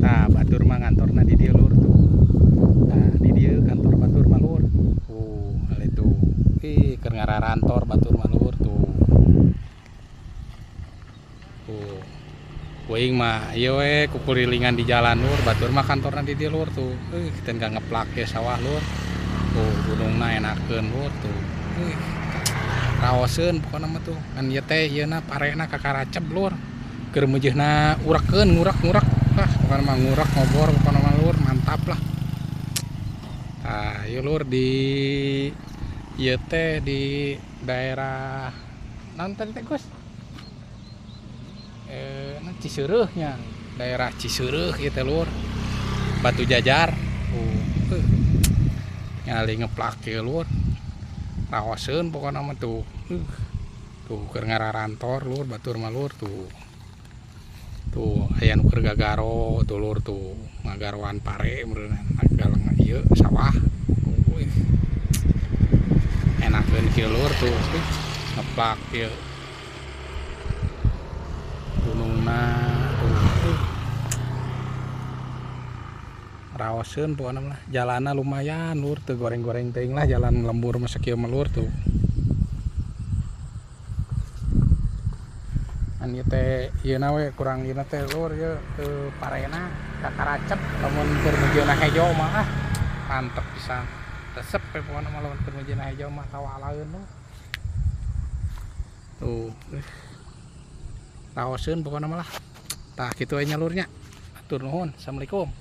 Nah batur mah ngantorna di dieu lur tuh. Nah di dieu kantor batur mah lur. Hal itu keur ngararantor batur mah lur tuh. Kuing mah ieu we kukurilingan di jalan lur, batur mah kantorna di dieu lur tuh. Kita enggak ngeplak ke sawah lur. Tuh gunungna enakeun lur tuh. Raoseun pokona mah tuh. Kan ieu teh ieuna parena kakaracep lur. Keur meujeuhna urakeun ngurak-ngurak. Pokona mah ngurak ngobor pokona mah lur, mantap lah. Nah, ieu lur di ieu teh di daerah naon tadi teh Gus? Ciseureuknya, daerah Ciseureuk ieu teh lur. Batu Jajar. Nyali ngeplak ieu lur. Raoseun pokona mah tuh. Tuh keur ngararantor lur batur mah lur tuh. Tuh aya nu keur gagaro tuh lur tuh. Ngagaroan pare meureunna galeng ieu sawah. Enakeun kieu lur tuh. Ngeplak ieu. Gunungna tuh. Raoseun pokona mah. Jalanna lumayan lur teu goreng-goreng teuing lah jalan lembur mah sakieu mah lur tuh. An ieu teh ieuna we kurang ieuna teh lur ieu parena kakaracep lamun keur meujieuna hejo mah mantep pisan. Resep we pokona mah lamun keur meujieuna hejo mah tawalaeun lur. Tuh. Raoseun pokona mah lah. Tah kitu we nya lur nya. Hatur nuhun. Assalamualaikum.